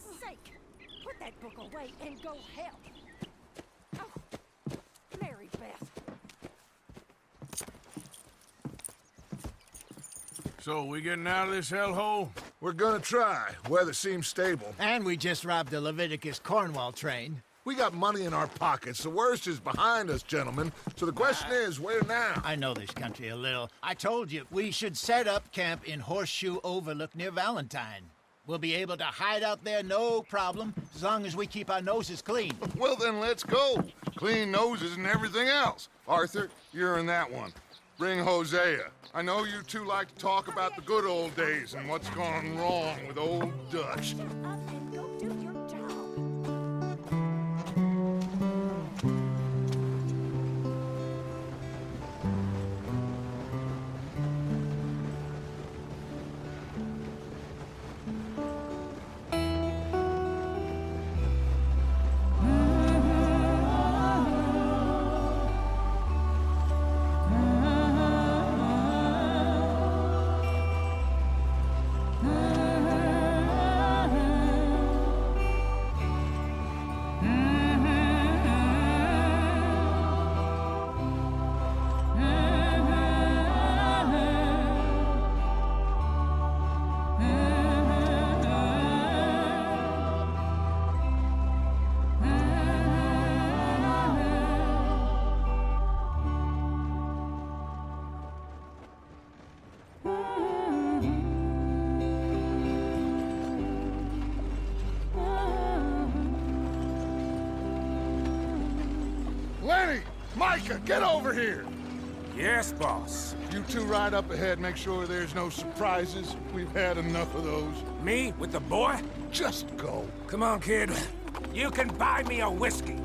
sake! Put that book away and go help. Oh, Mary Beth. So, we getting out of this hellhole? We're gonna try. Weather seems stable. And we just robbed the Leviticus Cornwall train. We got money in our pockets. The worst is behind us, gentlemen. So the question is, where now? I know this country a little. I told you, we should set up camp in Horseshoe Overlook near Valentine. We'll be able to hide out there, no problem, as long as we keep our noses clean. Well, then let's go. Clean noses and everything else. Arthur, you're in that one. Bring Hosea. I know you two like to talk about the good old days and what's gone wrong with old Dutch. Shut up and go do your job. Lenny! Micah, get over here! Yes, boss. You two ride up ahead, make sure there's no surprises. We've had enough of those. Me with the boy? Just go. Come on, kid. You can buy me a whiskey.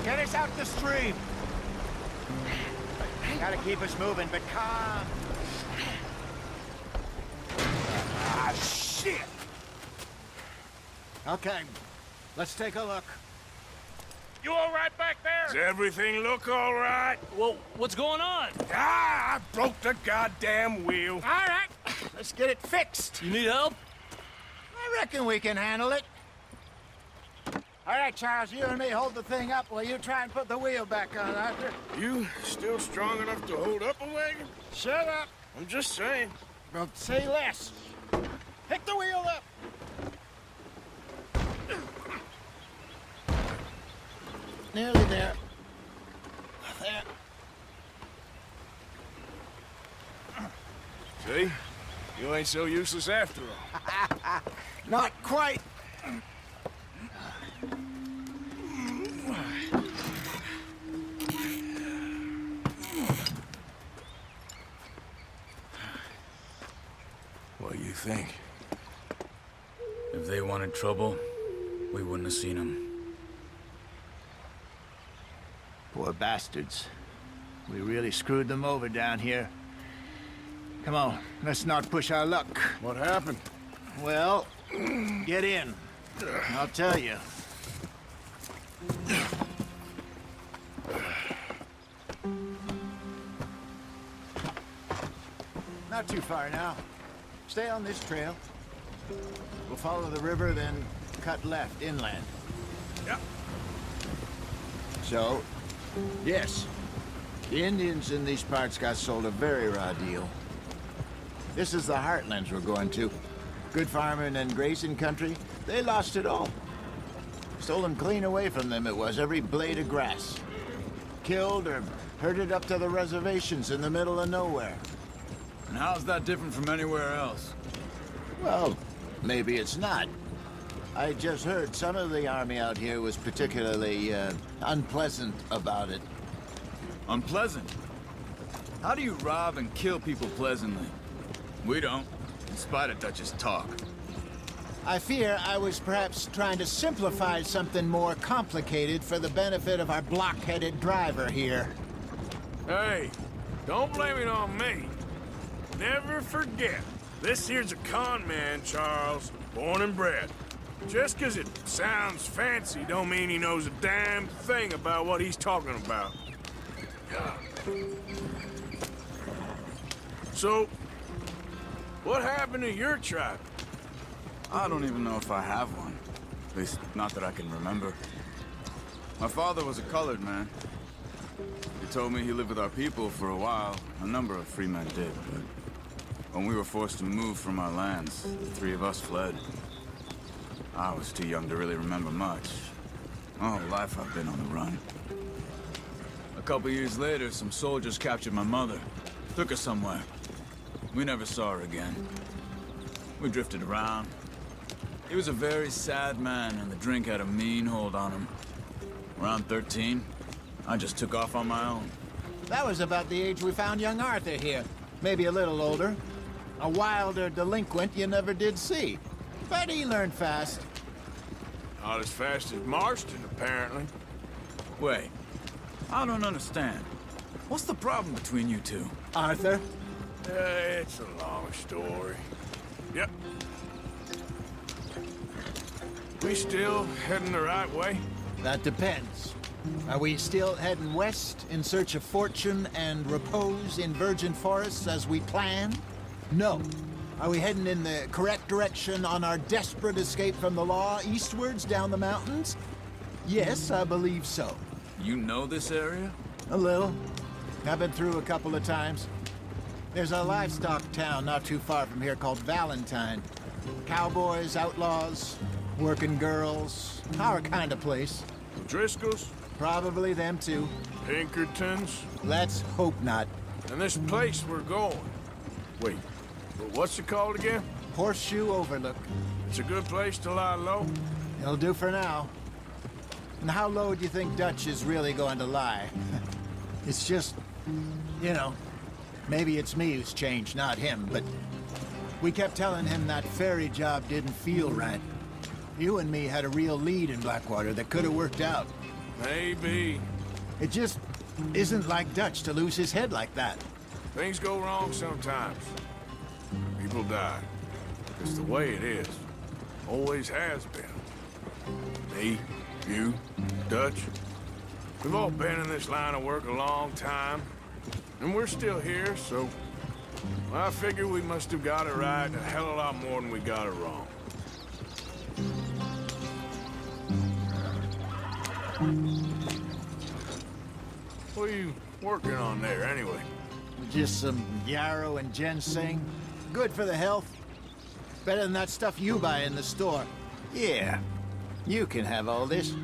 Get us out the stream. Gotta keep us moving, but calm. Ah, shit! Okay, let's take a look. You all right back there? Does everything look all right? Well, what's going on? Ah, I broke the goddamn wheel. All right, let's get it fixed. You need help? I reckon we can handle it. All right, Charles, you and me hold the thing up while you try and put the wheel back on, Arthur. You still strong enough to hold up a wagon? Shut up. I'm just saying. Don't say less. Pick the wheel up. Nearly there. There. See? You ain't so useless after all. Not quite. What do you think? If they wanted trouble, we wouldn't have seen them. Poor bastards. We really screwed them over down here. Come on, let's not push our luck. What happened? Well, get in. I'll tell you. Not too far now. Stay on this trail. We'll follow the river, then cut left inland. Yep. So, yes, the Indians in these parts got sold a very raw deal. This is the heartlands we're going to. Good farming and grazing country, they lost it all. Stolen clean away from them it was, every blade of grass. Killed or herded up to the reservations in the middle of nowhere. And how's that different from anywhere else? Well, maybe it's not. I just heard some of the army out here was particularly, unpleasant about it. Unpleasant? How do you rob and kill people pleasantly? We don't, in spite of Dutch's talk. I fear I was perhaps trying to simplify something more complicated for the benefit of our block-headed driver here. Hey, don't blame it on me. Never forget, this here's a con man, Charles, born and bred. Just 'cause it sounds fancy don't mean he knows a damn thing about what he's talking about. So, what happened to your tribe? I don't even know if I have one. At least, not that I can remember. My father was a colored man. He told me he lived with our people for a while. A number of free men did, but when we were forced to move from our lands, the three of us fled. I was too young to really remember much. My whole life I've been on the run. A couple years later, some soldiers captured my mother. Took her somewhere. We never saw her again. We drifted around. He was a very sad man, and the drink had a mean hold on him. Around 13, I just took off on my own. That was about the age we found young Arthur here. Maybe a little older. A wilder delinquent you never did see. But he learned fast. Not as fast as Marston, apparently. Wait, I don't understand. What's the problem between you two? Arthur? It's a long story. Yep. We still heading the right way? That depends. Are we still heading west in search of fortune and repose in virgin forests as we planned? No. Are we heading in the correct direction on our desperate escape from the law eastwards down the mountains? Yes, I believe so. You know this area? A little. I've been through a couple of times. There's a livestock town not too far from here called Valentine. Cowboys, outlaws, working girls, our kind of place. Driscoll's? Probably them too. Pinkertons? Let's hope not. And this place we're going. Wait, what's it called again? Horseshoe Overlook. It's a good place to lie low. It'll do for now. And how low do you think Dutch is really going to lie? It's just, you know, maybe it's me who's changed, not him, but we kept telling him that ferry job didn't feel right. You and me had a real lead in Blackwater that could have worked out. Maybe. It just isn't like Dutch to lose his head like that. Things go wrong sometimes. People die. It's the way it is. Always has been. Me, you, Dutch. We've all been in this line of work a long time. And we're still here, so... I figure we must have got it right a hell of a lot more than we got it wrong. What are you working on there, anyway? Just some yarrow and ginseng. Good for the health. Better than that stuff you buy in the store. Yeah, you can have all this.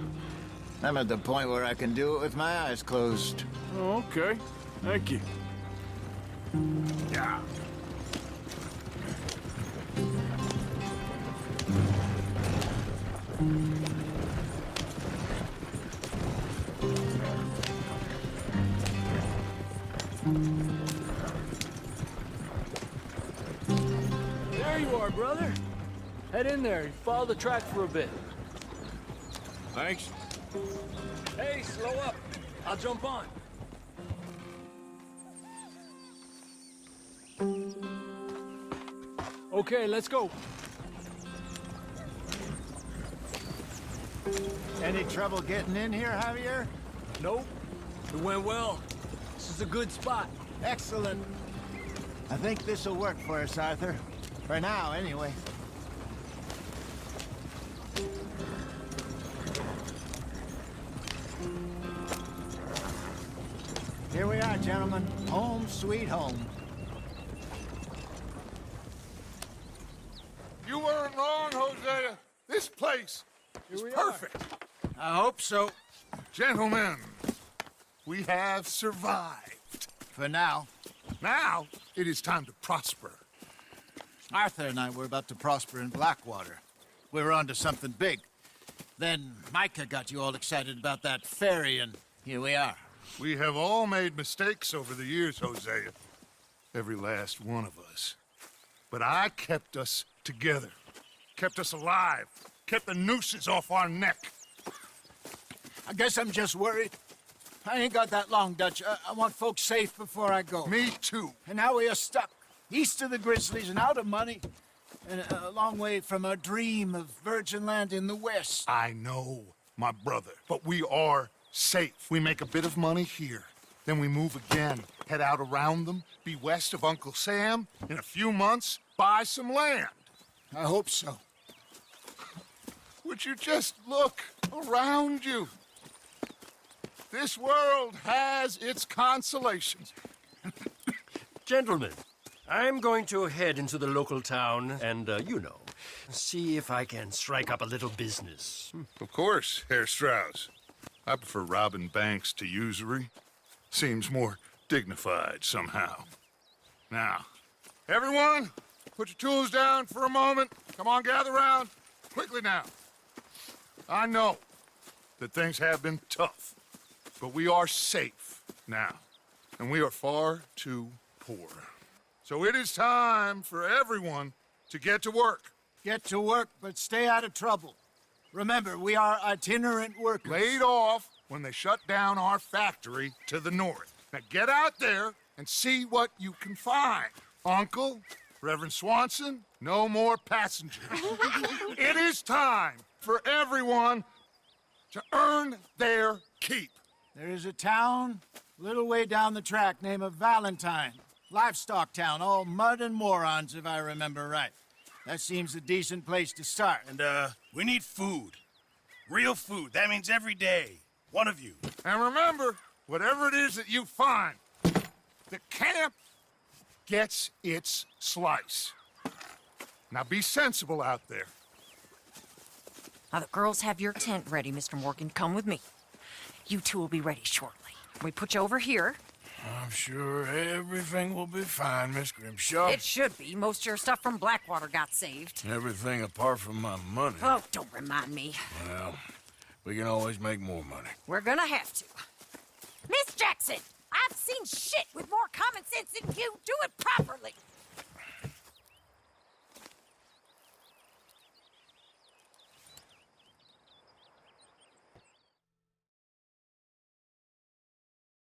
I'm at the point where I can do it with my eyes closed. Oh, okay. Thank you. Yeah. There you are, brother. Head in there and follow the track for a bit. Thanks. Hey, slow up. I'll jump on. Okay, let's go. Any trouble getting in here, Javier? Nope. It went well. This is a good spot. Excellent. I think this'll work for us, Arthur. For now, anyway. Here we are, gentlemen. Home sweet home. You weren't wrong, Hosea. This place is perfect. I hope so. Gentlemen, we have survived. For now. Now, it is time to prosper. Arthur and I were about to prosper in Blackwater. We were onto something big. Then Micah got you all excited about that ferry, and here we are. We have all made mistakes over the years, Hosea. Every last one of us. But I kept us together. Kept us alive. Kept the nooses off our neck. I guess I'm just worried. I ain't got that long, Dutch. I want folks safe before I go. Me too. And now we are stuck, east of the Grizzlies and out of money, and a long way from our dream of virgin land in the west. I know, my brother, but we are safe. We make a bit of money here. Then we move again, head out around them, be west of Uncle Sam. In a few months, buy some land. I hope so. Would you just look around you? This world has its consolations. Gentlemen, I'm going to head into the local town and, see if I can strike up a little business. Of course, Herr Strauss. I prefer robbing banks to usury. Seems more dignified somehow. Now, everyone, put your tools down for a moment. Come on, gather round. Quickly now. I know that things have been tough, but we are safe now, and we are far too poor. So it is time for everyone to get to work. Get to work, but stay out of trouble. Remember, we are itinerant workers. Laid off when they shut down our factory to the north. Now get out there and see what you can find. Uncle, Reverend Swanson, no more passengers. It is time for everyone to earn their keep. There is a town a little way down the track named Valentine. Livestock town, all mud and morons, if I remember right. That seems a decent place to start. And, we need food. Real food. That means every day. One of you. And remember, whatever it is that you find, the camp gets its slice. Now be sensible out there. Now, the girls have your tent ready, Mr. Morgan. Come with me. You two will be ready shortly. We put you over here. I'm sure everything will be fine, Miss Grimshaw. It should be. Most of your stuff from Blackwater got saved. Everything apart from my money. Oh, don't remind me. Well, we can always make more money. We're gonna have to. Miss Jackson, I've seen shit with more coming.